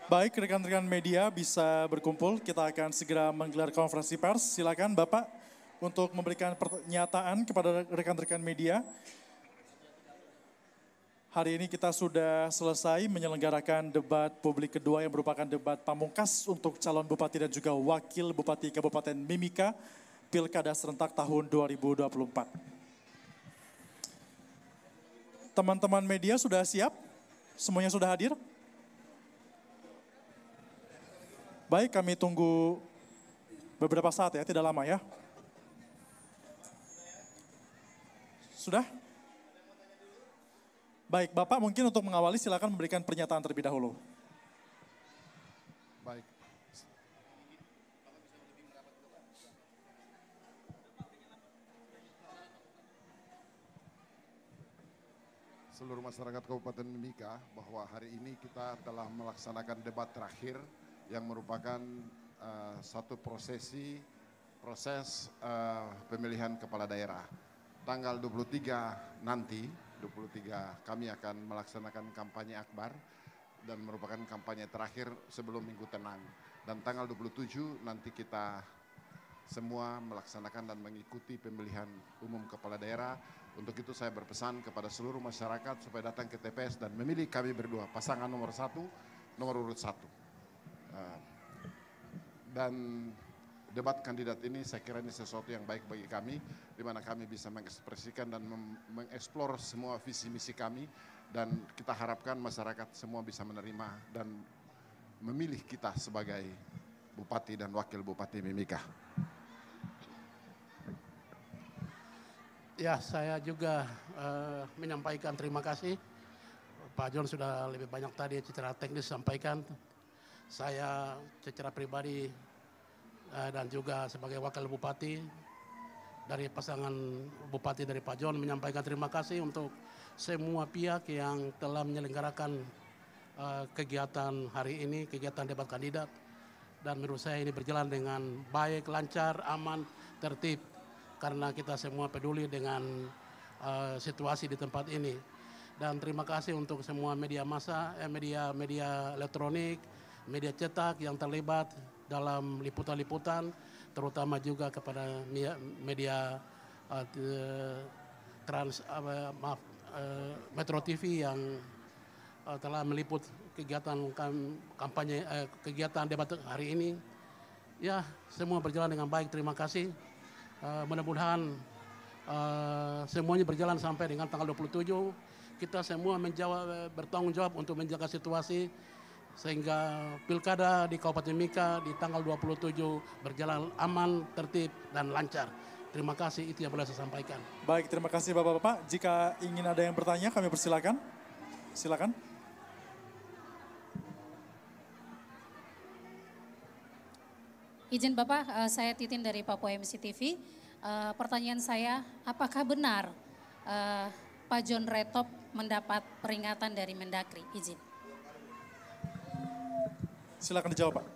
Baik, rekan-rekan media bisa berkumpul. Kita akan segera menggelar konferensi pers. Silakan Bapak untuk memberikan pernyataan kepada rekan-rekan media. Hari ini kita sudah selesai menyelenggarakan debat publik kedua yang merupakan debat pamungkas untuk calon bupati dan juga wakil bupati Kabupaten Mimika, Pilkada serentak tahun 2024. Teman-teman media sudah siap? Semuanya sudah hadir? Baik, kami tunggu beberapa saat ya, tidak lama ya. Sudah? Baik, Bapak mungkin untuk mengawali silakan memberikan pernyataan terlebih dahulu. Baik. Seluruh masyarakat Kabupaten Mimika bahwa hari ini kita telah melaksanakan debat terakhir yang merupakan satu proses pemilihan kepala daerah. Tanggal 23 nanti, 23 kami akan melaksanakan kampanye akbar dan merupakan kampanye terakhir sebelum Minggu Tenang. Dan tanggal 27 nanti kita semua melaksanakan dan mengikuti pemilihan umum kepala daerah. Untuk itu saya berpesan kepada seluruh masyarakat supaya datang ke TPS dan memilih kami berdua, pasangan nomor 1, nomor urut 1. Dan debat kandidat ini saya kira ini sesuatu yang baik bagi kami, di mana kami bisa mengekspresikan dan mengeksplor semua visi misi kami, dan kita harapkan masyarakat semua bisa menerima dan memilih kita sebagai bupati dan wakil bupati Mimika. Ya, saya juga menyampaikan terima kasih. Pak John sudah lebih banyak tadi secara teknis sampaikan. Saya secara pribadi dan juga sebagai wakil bupati dari pasangan bupati dari Pak John menyampaikan terima kasih untuk semua pihak yang telah menyelenggarakan kegiatan hari ini, kegiatan debat kandidat. Dan menurut saya ini berjalan dengan baik, lancar, aman, tertib. Karena kita semua peduli dengan situasi di tempat ini. Dan terima kasih untuk semua media massa, media elektronik, media cetak yang terlibat dalam liputan-liputan, terutama juga kepada media Metro TV yang telah meliput kegiatan kampanye, kegiatan debat hari ini. Ya, semua berjalan dengan baik, terima kasih. Mudah-mudahan semuanya berjalan sampai dengan tanggal 27. Kita semua bertanggung jawab untuk menjaga situasi sehingga pilkada di Kabupaten Mimika di tanggal 27 berjalan aman, tertib, dan lancar. Terima kasih, itu yang boleh saya sampaikan. Baik, terima kasih Bapak-Bapak. Jika ingin ada yang bertanya, kami persilakan. Silakan. Izin Bapak, saya Titin dari Papua MC TV. Pertanyaan saya, apakah benar Pak John Retop mendapat peringatan dari Mendagri? Izin. Silakan dijawab, Pak.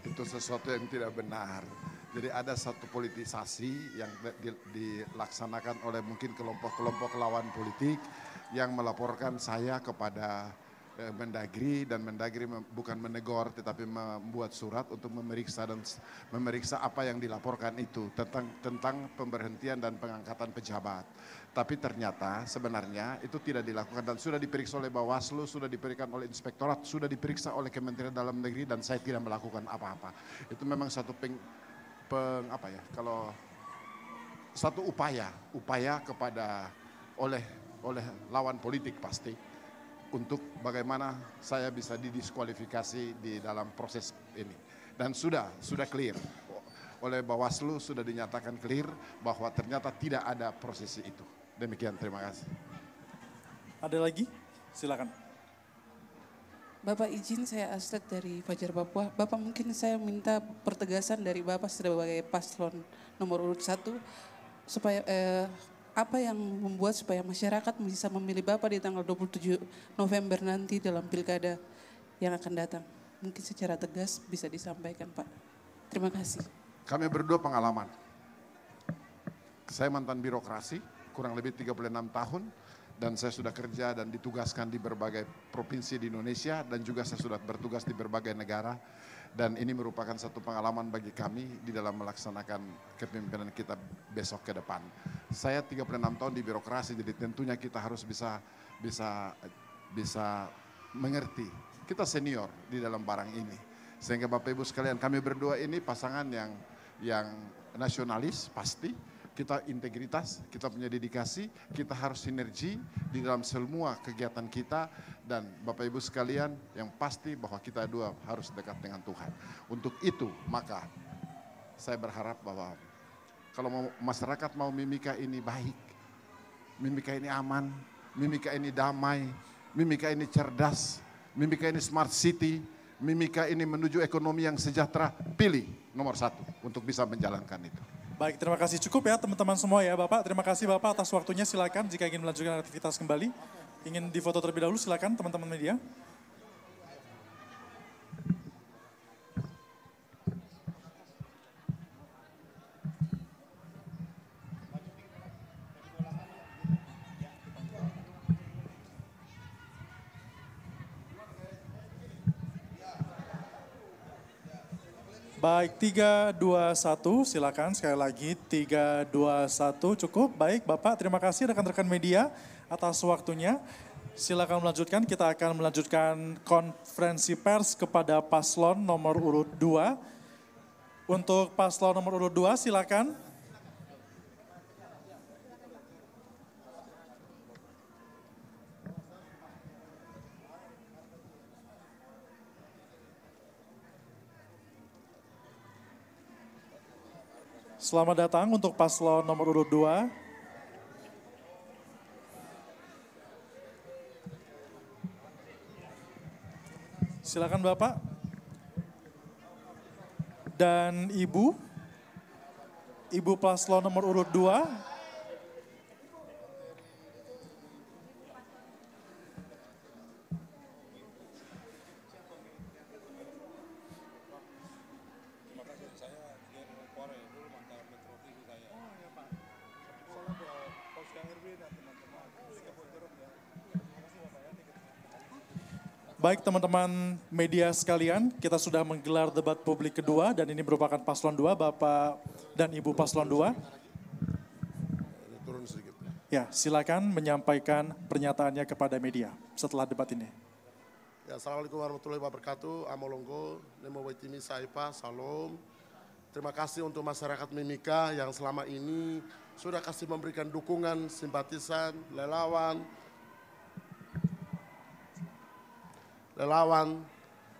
Itu sesuatu yang tidak benar. Jadi ada satu politisasi yang dilaksanakan oleh mungkin kelompok-kelompok lawan politik yang melaporkan saya kepada Mendagri, dan Mendagri bukan menegur tetapi membuat surat untuk memeriksa apa yang dilaporkan itu tentang pemberhentian dan pengangkatan pejabat. Tapi ternyata sebenarnya itu tidak dilakukan dan sudah diperiksa oleh Bawaslu, sudah diperiksa oleh Inspektorat, sudah diperiksa oleh Kementerian Dalam Negeri, dan saya tidak melakukan apa-apa. Itu memang satu satu upaya kepada oleh lawan politik pasti, untuk bagaimana saya bisa didiskualifikasi di dalam proses ini. Dan sudah clear oleh Bawaslu, sudah dinyatakan clear bahwa ternyata tidak ada prosesi itu. Demikian, terima kasih. Ada lagi? Silakan. Bapak izin, saya Astrid dari Fajar Papua. Bapak, mungkin saya minta pertegasan dari Bapak sebagai paslon nomor urut 1 supaya apa yang membuat supaya masyarakat bisa memilih Bapak di tanggal 27 November nanti dalam pilkada yang akan datang. Mungkin secara tegas bisa disampaikan, Pak. Terima kasih. Kami berdua pengalaman. Saya mantan birokrasi, kurang lebih 36 tahun, dan saya sudah kerja dan ditugaskan di berbagai provinsi di Indonesia dan juga saya sudah bertugas di berbagai negara dan ini merupakan satu pengalaman bagi kami di dalam melaksanakan kepemimpinan kita besok ke depan. Saya 36 tahun di birokrasi, jadi tentunya kita harus bisa mengerti. Kita senior di dalam barang ini. Sehingga Bapak Ibu sekalian, kami berdua ini pasangan yang nasionalis pasti. Kita integritas, kita punya dedikasi, kita harus sinergi di dalam semua kegiatan kita dan Bapak Ibu sekalian yang pasti bahwa kita dua harus dekat dengan Tuhan. Untuk itu maka saya berharap bahwa kalau masyarakat mau Mimika ini baik, Mimika ini aman, Mimika ini damai, Mimika ini cerdas, Mimika ini smart city, Mimika ini menuju ekonomi yang sejahtera, pilih nomor 1 untuk bisa menjalankan itu. Baik, terima kasih. Cukup ya teman-teman semua ya Bapak. Terima kasih Bapak atas waktunya. Silakan jika ingin melanjutkan aktivitas kembali. Ingin difoto terlebih dahulu, silakan teman-teman media. Baik, 3, 2, 1, silakan sekali lagi 3, 2, 1, cukup. Baik Bapak, terima kasih rekan-rekan media atas waktunya. Silakan melanjutkan, kita akan melanjutkan konferensi pers kepada paslon nomor urut 2. Untuk paslon nomor urut 2 silakan. Selamat datang untuk paslon nomor urut 2. Silakan Bapak. Dan Ibu. Ibu paslon nomor urut 2. Baik teman-teman media sekalian, kita sudah menggelar debat publik kedua dan ini merupakan paslon 2, Bapak dan Ibu paslon 2. Turun sedikit. Ya, silakan menyampaikan pernyataannya kepada media setelah debat ini. Ya, Assalamualaikum warahmatullahi wabarakatuh. Amolonggo, Nemo Waitimi Saipa, Salam. Terima kasih untuk masyarakat Mimika yang selama ini sudah kasih memberikan dukungan, simpatisan, relawan,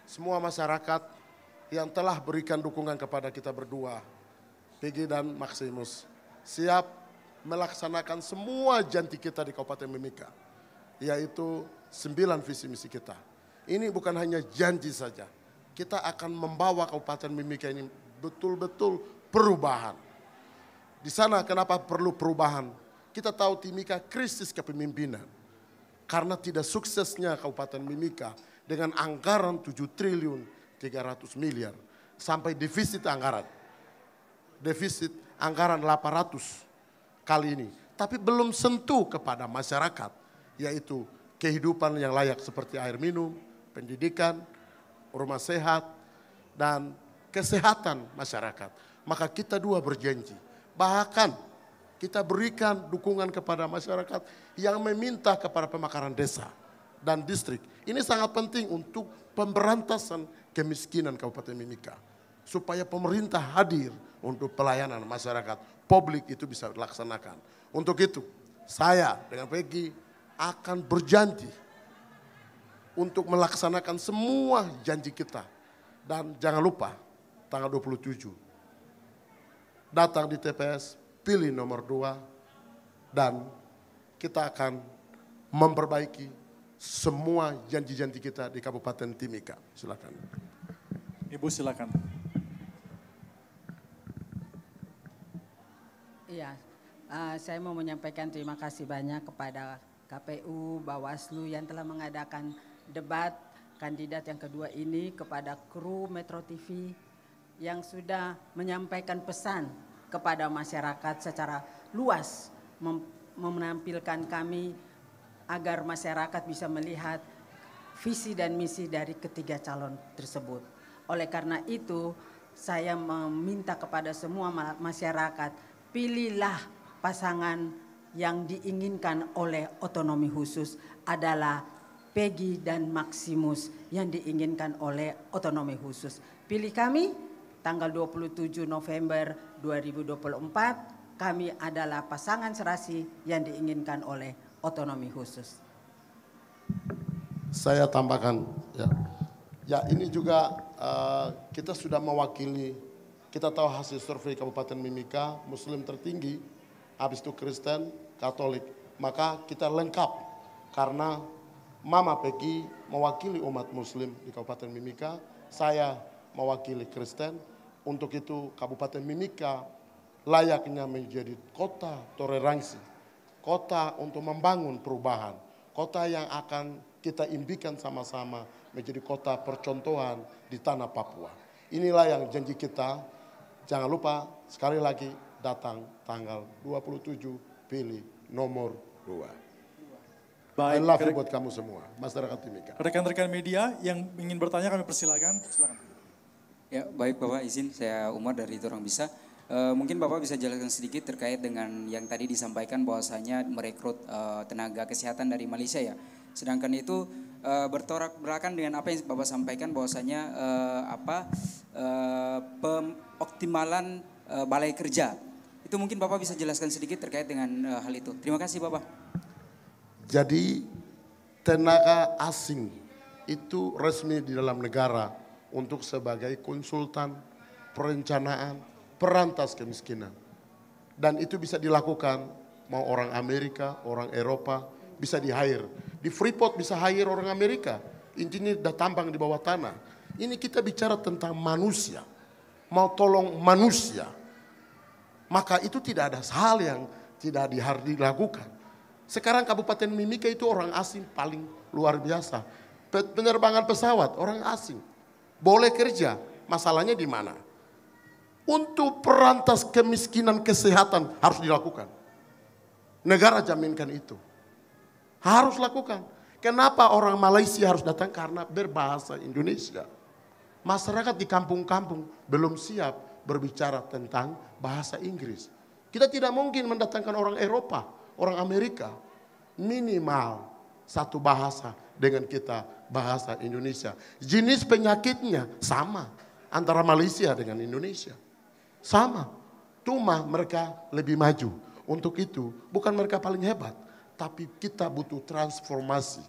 semua masyarakat yang telah berikan dukungan kepada kita berdua, Peggy dan Maximus, siap melaksanakan semua janji kita di Kabupaten Mimika, yaitu 9 visi misi kita. Ini bukan hanya janji saja, kita akan membawa Kabupaten Mimika ini betul-betul perubahan. Di sana kenapa perlu perubahan? Kita tahu Timika krisis kepemimpinan, karena tidak suksesnya Kabupaten Mimika, dengan anggaran 7 triliun 300 miliar sampai defisit anggaran 800 kali ini, tapi belum sentuh kepada masyarakat, yaitu kehidupan yang layak seperti air minum, pendidikan, rumah sehat, dan kesehatan masyarakat. Maka kita dua berjanji, bahkan kita berikan dukungan kepada masyarakat yang meminta kepada pemekaran desa dan distrik. Ini sangat penting untuk pemberantasan kemiskinan Kabupaten Mimika. Supaya pemerintah hadir untuk pelayanan masyarakat, publik itu bisa dilaksanakan. Untuk itu, saya dengan Peggy akan berjanji untuk melaksanakan semua janji kita. Dan jangan lupa, tanggal 27, datang di TPS, pilih nomor 2, dan kita akan memperbaiki semua janji-janji kita di Kabupaten Timika. Silakan. Ibu silakan. Iya, saya mau menyampaikan terima kasih banyak kepada KPU, Bawaslu yang telah mengadakan debat kandidat yang kedua ini, kepada kru Metro TV yang sudah menyampaikan pesan kepada masyarakat secara luas, menampilkan kami agar masyarakat bisa melihat visi dan misi dari ketiga calon tersebut. Oleh karena itu, saya meminta kepada semua masyarakat, pilihlah pasangan yang diinginkan oleh otonomi khusus adalah Peggy dan Maximus yang diinginkan oleh otonomi khusus. Pilih kami tanggal 27 November 2024, kami adalah pasangan serasi yang diinginkan oleh otonomi khusus. Saya tambahkan, ya ini juga kita sudah mewakili, kita tahu hasil survei Kabupaten Mimika, Muslim tertinggi, habis itu Kristen, Katolik. Maka kita lengkap karena Mama Peggy mewakili umat Muslim di Kabupaten Mimika, saya mewakili Kristen. Untuk itu Kabupaten Mimika layaknya menjadi kota toleransi, kota untuk membangun perubahan, kota yang akan kita impikan sama-sama menjadi kota percontohan di tanah Papua. Inilah yang janji kita. Jangan lupa sekali lagi datang tanggal 27, pilih nomor 2. I love you buat kamu semua, masyarakat Timika. Rekan-rekan media yang ingin bertanya kami persilakan. Silakan. Ya, baik Bapak, izin saya Umar dari Turang Bisa. Mungkin Bapak bisa jelaskan sedikit terkait dengan yang tadi disampaikan bahwasanya merekrut tenaga kesehatan dari Malaysia ya. Sedangkan itu bertolak belakang dengan apa yang Bapak sampaikan bahwasanya optimalan balai kerja. Itu mungkin Bapak bisa jelaskan sedikit terkait dengan hal itu. Terima kasih Bapak. Jadi tenaga asing itu resmi di dalam negara untuk sebagai konsultan, perencanaan, perantas kemiskinan. Dan itu bisa dilakukan mau orang Amerika, orang Eropa, bisa di-hire. Di Freeport bisa hire orang Amerika. Intinya udah tambang di bawah tanah. Ini kita bicara tentang manusia. Mau tolong manusia. Maka itu tidak ada hal yang tidak harus dilakukan. Sekarang Kabupaten Mimika itu orang asing paling luar biasa. Penerbangan pesawat orang asing. Boleh kerja, masalahnya di mana? Untuk perantas kemiskinan kesehatan harus dilakukan. Negara jaminkan itu. Harus lakukan. Kenapa orang Malaysia harus datang? Karena berbahasa Indonesia. Masyarakat di kampung-kampung belum siap berbicara tentang bahasa Inggris. Kita tidak mungkin mendatangkan orang Eropa, orang Amerika. Minimal satu bahasa dengan kita bahasa Indonesia. Jenis penyakitnya sama antara Malaysia dengan Indonesia. Sama. Cuma mereka lebih maju. Untuk itu bukan mereka paling hebat. Tapi kita butuh transformasi.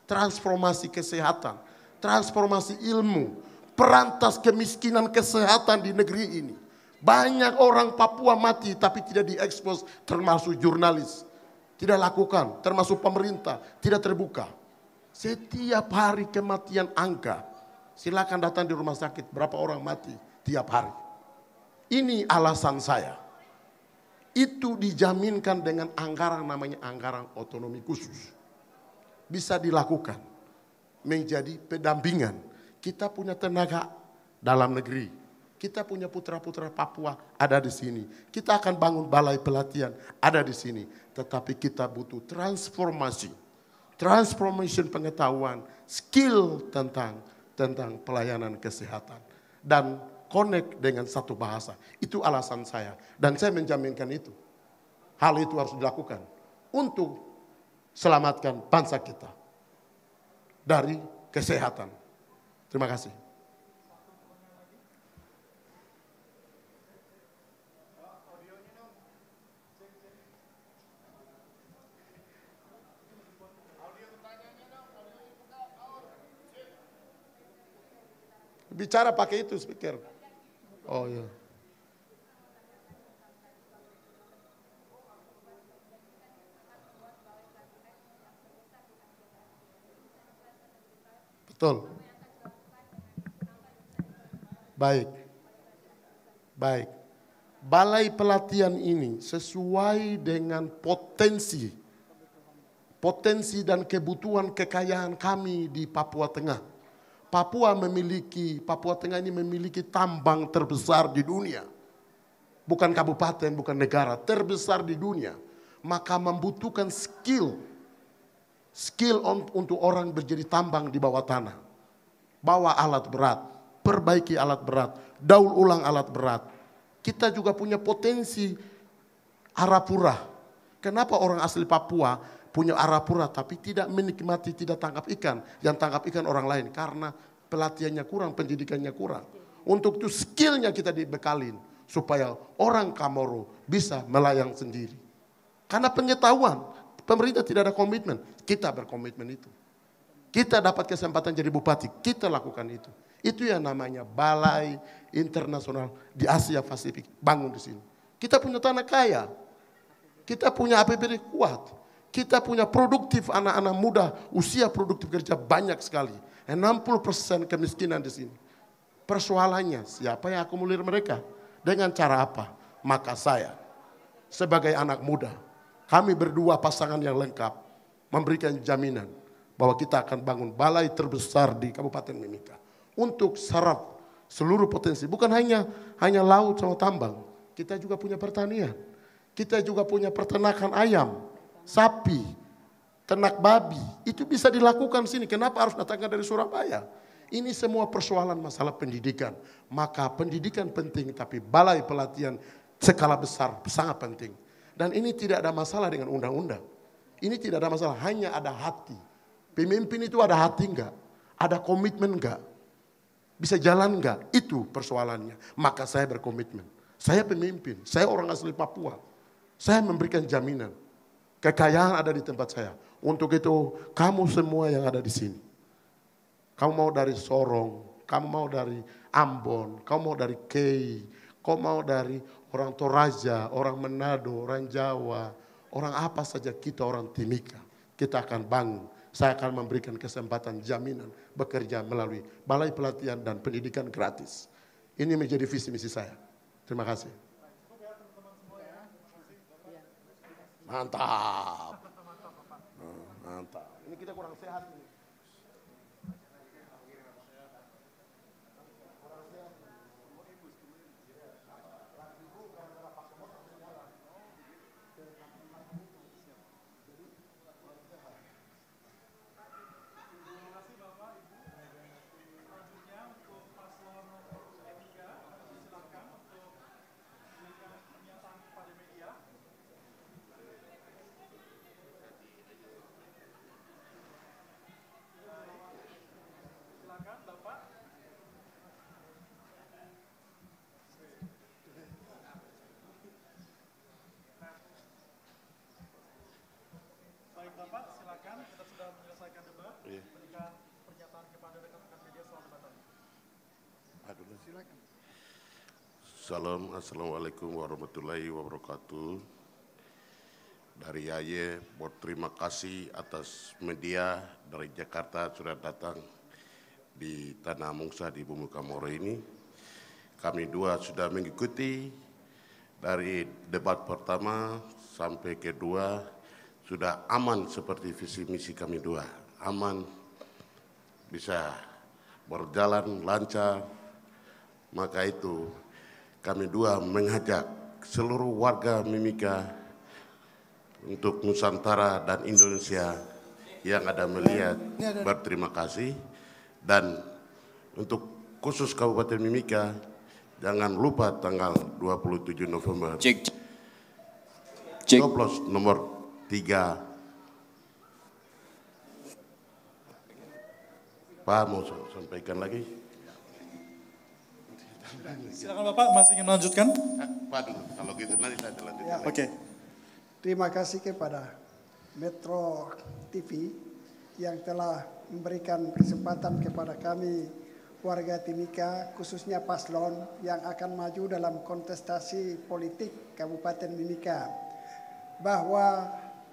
Transformasi kesehatan. Transformasi ilmu. Perantas kemiskinan kesehatan di negeri ini. Banyak orang Papua mati tapi tidak diekspos termasuk jurnalis. Tidak lakukan termasuk pemerintah. Tidak terbuka. Setiap hari kematian angka. Silakan datang di rumah sakit. Berapa orang mati tiap hari. Ini alasan saya. Itu dijaminkan dengan anggaran namanya anggaran otonomi khusus. Bisa dilakukan. Menjadi pendampingan. Kita punya tenaga dalam negeri. Kita punya putra-putra Papua ada di sini. Kita akan bangun balai pelatihan ada di sini. Tetapi kita butuh transformasi. Transformation pengetahuan, skill tentang pelayanan kesehatan. Dan connect dengan satu bahasa. Itu alasan saya. Dan saya menjaminkan itu. Hal itu harus dilakukan. Untuk selamatkan bangsa kita. Dari kesehatan. Terima kasih. Bicara pakai itu speaker. Oh iya. Betul. Baik. Baik. Balai pelatihan ini sesuai dengan potensi dan kebutuhan kekayaan kami di Papua Tengah. Papua Tengah ini memiliki tambang terbesar di dunia. Bukan kabupaten, bukan negara, terbesar di dunia. Maka membutuhkan skill skill untuk orang menjadi tambang di bawah tanah. Bawa alat berat, perbaiki alat berat, daur ulang alat berat. Kita juga punya potensi arapura. Kenapa orang asli Papua punya arapura tapi tidak menikmati, tidak tangkap ikan? Yang tangkap ikan orang lain karena pelatihannya kurang, pendidikannya kurang. Untuk itu skillnya kita dibekalin supaya orang Kamoro bisa melayang sendiri. Karena pengetahuan, pemerintah tidak ada komitmen, kita berkomitmen itu. Kita dapat kesempatan jadi bupati, kita lakukan itu. Itu yang namanya Balai Internasional di Asia Pasifik, bangun di sini. Kita punya tanah kaya, kita punya APBD kuat, kita punya produktif anak-anak muda, usia produktif kerja banyak sekali. 60% kemiskinan di sini. Persoalannya siapa yang akomodir mereka? Dengan cara apa? Maka saya sebagai anak muda, kami berdua pasangan yang lengkap memberikan jaminan bahwa kita akan bangun balai terbesar di Kabupaten Mimika untuk serap seluruh potensi. Bukan hanya laut sama tambang, kita juga punya pertanian, kita juga punya peternakan ayam, sapi, ternak babi. Itu bisa dilakukan di sini. Kenapa harus datangkan dari Surabaya? Ini semua persoalan masalah pendidikan. Maka pendidikan penting, tapi balai pelatihan skala besar sangat penting. Dan ini tidak ada masalah dengan undang-undang. Ini tidak ada masalah, hanya ada hati. Pemimpin itu ada hati enggak? Ada komitmen enggak? Bisa jalan enggak? Itu persoalannya. Maka saya berkomitmen. Saya pemimpin, saya orang asli Papua. Saya memberikan jaminan. Kekayaan ada di tempat saya. Untuk itu kamu semua yang ada di sini. Kamu mau dari Sorong, kamu mau dari Ambon, kamu mau dari Kei, kamu mau dari orang Toraja, orang Manado, orang Jawa, orang apa saja kita orang Timika. Kita akan bangun. Saya akan memberikan kesempatan jaminan bekerja melalui Balai Pelatihan dan Pendidikan Gratis. Ini menjadi visi misi saya. Terima kasih. Mantap. Mantap. Ini kita kurang sehat nih. Bapak, silakan. Kita sudah menyelesaikan debat. Berikan pernyataan kepada rekan-rekan media soal debat. Aduh, silakan. Salam, assalamualaikum warahmatullahi wabarakatuh. Dari Yaye, berterima kasih atas media dari Jakarta sudah datang di Tanah Mungsa di Bumi Kamoro ini. Kami dua sudah mengikuti dari debat pertama sampai kedua. Sudah aman seperti visi misi kami dua. Aman, bisa berjalan lancar. Maka itu kami dua mengajak seluruh warga Mimika untuk Nusantara dan Indonesia yang ada melihat berterima kasih. Dan untuk khusus Kabupaten Mimika, jangan lupa tanggal 27 November. Cek. Coblos nomor 3. Pak mau sampaikan lagi? Silakan Bapak, masih ingin melanjutkan? Pak dulu, kalau gitu nanti saya lanjutkan. Ya. Oke. Terima kasih kepada Metro TV yang telah memberikan kesempatan kepada kami warga Timika, khususnya paslon yang akan maju dalam kontestasi politik Kabupaten Mimika, bahwa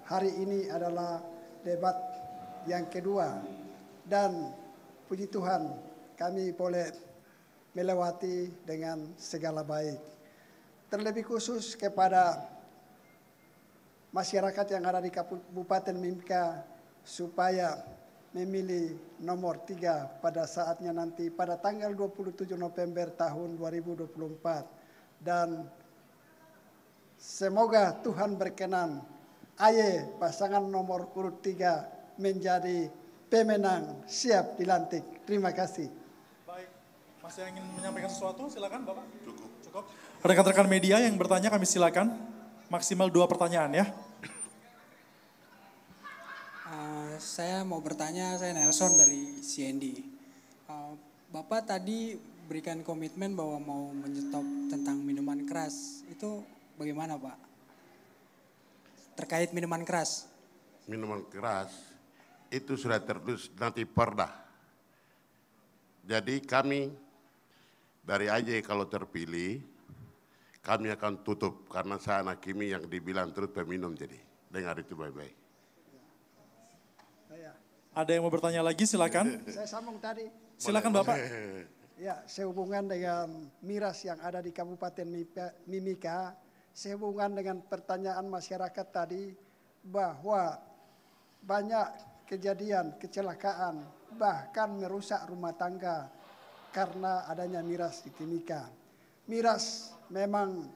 hari ini adalah debat yang kedua dan puji Tuhan kami boleh melewati dengan segala baik. Terlebih khusus kepada masyarakat yang ada di Kabupaten Mimika supaya memilih nomor 3 pada saatnya nanti pada tanggal 27 November tahun 2024. Dan semoga Tuhan berkenan Aye pasangan nomor urut 3 menjadi pemenang siap dilantik. Terima kasih. Baik, masih ingin menyampaikan sesuatu? Silakan Bapak. Cukup. Rekan-rekan media yang bertanya kami silakan. Maksimal 2 pertanyaan ya. Saya mau bertanya, saya Nelson dari CND. Bapak tadi berikan komitmen bahwa mau menyetop tentang minuman keras. Itu bagaimana Pak? Terkait minuman keras. Minuman keras itu sudah tertulis nanti perda. Jadi kami dari AJ kalau terpilih, kami akan tutup karena saya anak kimi yang dibilang terus peminum jadi. Dengar itu baik-baik. Ada yang mau bertanya lagi silakan. Saya sambung tadi. Silakan Bapak. Ya, sehubungan dengan miras yang ada di Kabupaten Mimika, sehubungan dengan pertanyaan masyarakat tadi bahwa banyak kejadian kecelakaan bahkan merusak rumah tangga karena adanya miras di Timika. Miras memang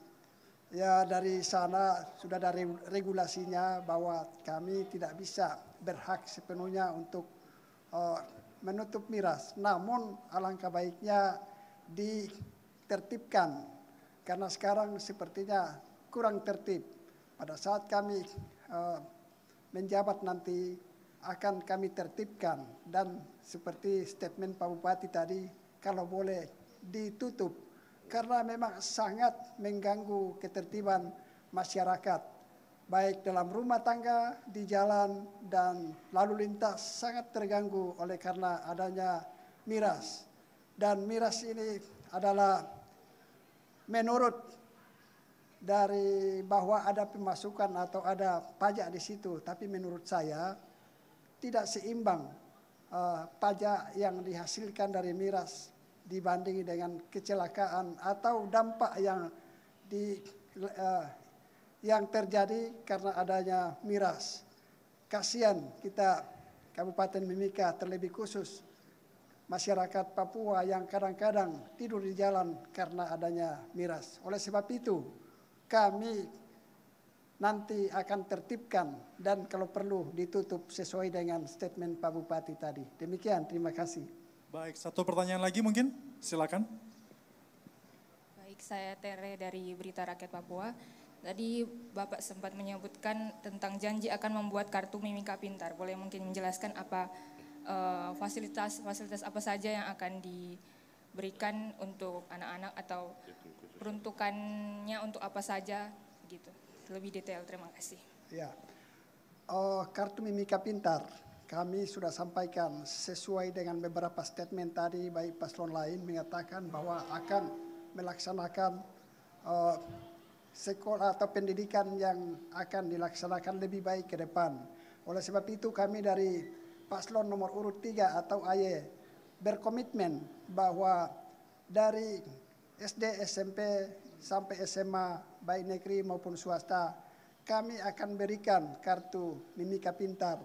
ya dari sana sudah ada regulasinya bahwa kami tidak bisa berhak sepenuhnya untuk menutup miras. Namun alangkah baiknya ditertibkan karena sekarang sepertinya kurang tertib. Pada saat kami menjabat nanti akan kami tertibkan dan seperti statement Pak Bupati tadi kalau boleh ditutup karena memang sangat mengganggu ketertiban masyarakat baik dalam rumah tangga, di jalan, dan lalu lintas sangat terganggu oleh karena adanya miras. Dan miras ini adalah menurut dari bahwa ada pemasukan atau ada pajak di situ, tapi menurut saya tidak seimbang pajak yang dihasilkan dari miras dibanding dengan kecelakaan atau dampak yang terjadi karena adanya miras. Kasihan kita Kabupaten Mimika terlebih khusus masyarakat Papua yang kadang-kadang tidur di jalan karena adanya miras. Oleh sebab itu kami nanti akan tertibkan dan kalau perlu ditutup sesuai dengan statement Pak Bupati tadi. Demikian, terima kasih. Baik, satu pertanyaan lagi mungkin, silakan. Baik, saya Tere dari Berita Rakyat Papua. Tadi Bapak sempat menyebutkan tentang janji akan membuat kartu Mimika Pintar. Boleh mungkin menjelaskan apa fasilitas apa saja yang akan diberikan untuk anak-anak atau peruntukannya untuk apa saja gitu. Lebih detail, terima kasih. Ya, kartu Mimika Pintar kami sudah sampaikan sesuai dengan beberapa statement tadi baik paslon lain mengatakan bahwa akan melaksanakan sekolah atau pendidikan yang akan dilaksanakan lebih baik ke depan. Oleh sebab itu kami dari paslon nomor urut 3 atau AY berkomitmen bahwa dari SD, SMP sampai SMA baik negeri maupun swasta kami akan berikan kartu Mimika Pintar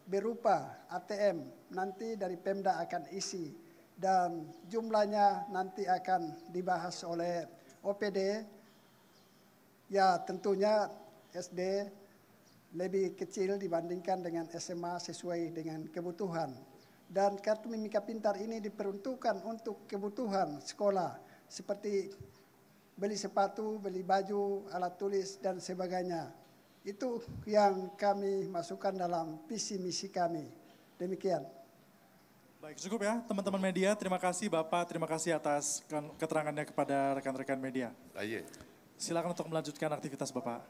berupa ATM nanti dari Pemda akan isi dan jumlahnya nanti akan dibahas oleh OPD. Ya tentunya SD lebih kecil dibandingkan dengan SMA sesuai dengan kebutuhan. Dan kartu Mimika Pintar ini diperuntukkan untuk kebutuhan sekolah seperti beli sepatu, beli baju, alat tulis dan sebagainya. Itu yang kami masukkan dalam visi misi kami. Demikian. Baik, cukup ya teman-teman media. Terima kasih Bapak, terima kasih atas keterangannya kepada rekan-rekan media. Silakan untuk melanjutkan aktivitas Bapak.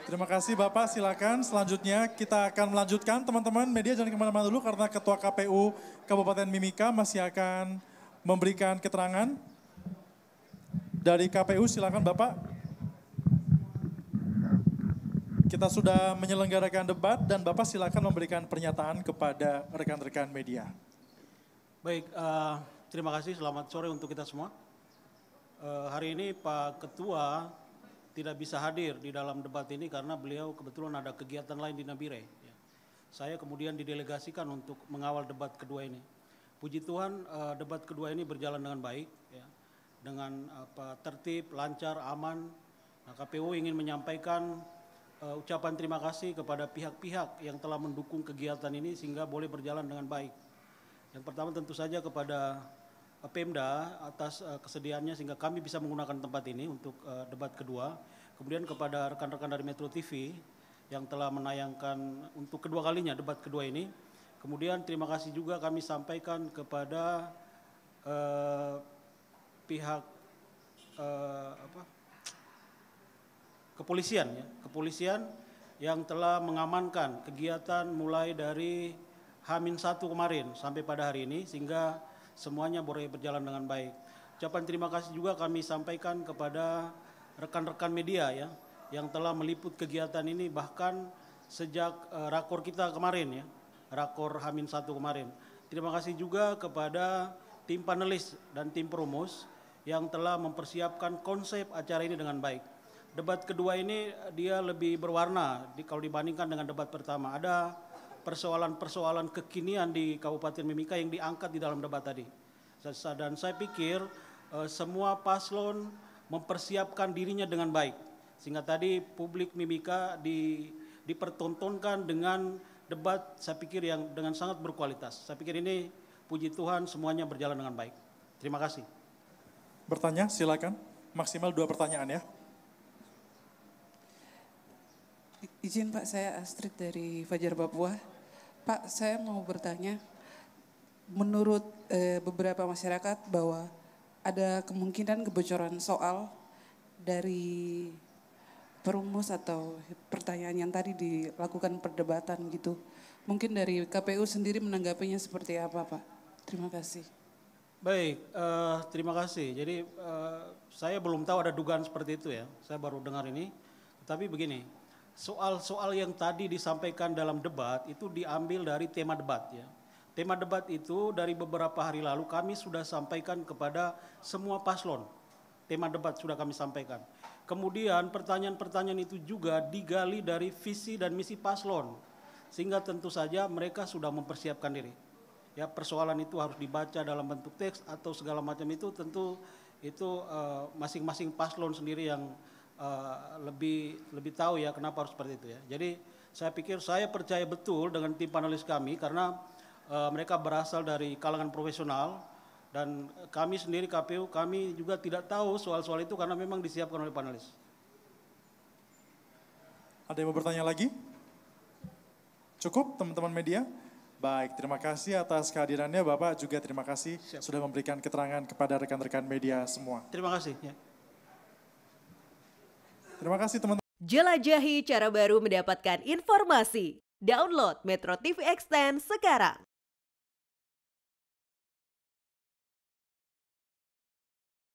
Terima kasih Bapak, silakan. Selanjutnya kita akan melanjutkan teman-teman media jangan kemana-mana dulu karena Ketua KPU Kabupaten Mimika masih akan memberikan keterangan. Dari KPU silakan Bapak. Kita sudah menyelenggarakan debat dan Bapak silakan memberikan pernyataan kepada rekan-rekan media. Baik, terima kasih, selamat sore untuk kita semua. Hari ini Pak Ketua tidak bisa hadir di dalam debat ini karena beliau kebetulan ada kegiatan lain di Nabire. Saya kemudian didelegasikan untuk mengawal debat kedua ini. Puji Tuhan debat kedua ini berjalan dengan baik, ya, dengan tertib, lancar, aman. Nah, KPU ingin menyampaikan ucapan terima kasih kepada pihak-pihak yang telah mendukung kegiatan ini sehingga boleh berjalan dengan baik. Yang pertama tentu saja kepada Pemda atas kesediaannya sehingga kami bisa menggunakan tempat ini untuk debat kedua. Kemudian kepada rekan-rekan dari Metro TV yang telah menayangkan untuk kedua kalinya debat kedua ini. Kemudian terima kasih juga kami sampaikan kepada pihak kepolisian yang telah mengamankan kegiatan mulai dari H-1 kemarin sampai pada hari ini sehingga semuanya boleh berjalan dengan baik. Ucapan terima kasih juga kami sampaikan kepada rekan-rekan media ya yang telah meliput kegiatan ini bahkan sejak rakor kita kemarin ya, rakor H-1 kemarin. Terima kasih juga kepada tim panelis dan tim perumus yang telah mempersiapkan konsep acara ini dengan baik. Debat kedua ini dia lebih berwarna kalau dibandingkan dengan debat pertama. Ada persoalan-persoalan kekinian di Kabupaten Mimika yang diangkat di dalam debat tadi. Dan saya pikir semua paslon mempersiapkan dirinya dengan baik. Sehingga tadi publik Mimika dipertontonkan dengan debat saya pikir yang dengan sangat berkualitas. Saya pikir ini puji Tuhan semuanya berjalan dengan baik. Terima kasih. Bertanya silakan, maksimal 2 pertanyaan ya. Izin Pak, saya Astrid dari Fajar Papua. Pak, saya mau bertanya, menurut beberapa masyarakat bahwa ada kemungkinan kebocoran soal dari perumus atau pertanyaan yang tadi dilakukan perdebatan gitu. Mungkin dari KPU sendiri menanggapinya seperti apa Pak? Terima kasih. Baik, terima kasih. Jadi saya belum tahu ada dugaan seperti itu ya. Saya baru dengar ini. Tapi begini, soal-soal yang tadi disampaikan dalam debat itu diambil dari tema debat ya. Tema debat itu dari beberapa hari lalu kami sudah sampaikan kepada semua paslon. Tema debat sudah kami sampaikan. Kemudian pertanyaan-pertanyaan itu juga digali dari visi dan misi paslon. Sehingga tentu saja mereka sudah mempersiapkan diri. Ya, persoalan itu harus dibaca dalam bentuk teks atau segala macam itu tentu itu masing-masing paslon sendiri yang lebih tahu ya kenapa harus seperti itu ya. Jadi saya pikir saya percaya betul dengan tim panelis kami karena mereka berasal dari kalangan profesional dan kami sendiri KPU kami juga tidak tahu soal-soal itu karena memang disiapkan oleh panelis. Ada yang mau bertanya lagi? Cukup teman-teman media? Baik, terima kasih atas kehadirannya Bapak, juga terima kasih sudah memberikan keterangan kepada rekan-rekan media semua. Terima kasih. Ya. Terima kasih teman-teman. Jelajahi cara baru mendapatkan informasi. Download Metro TV Extend sekarang.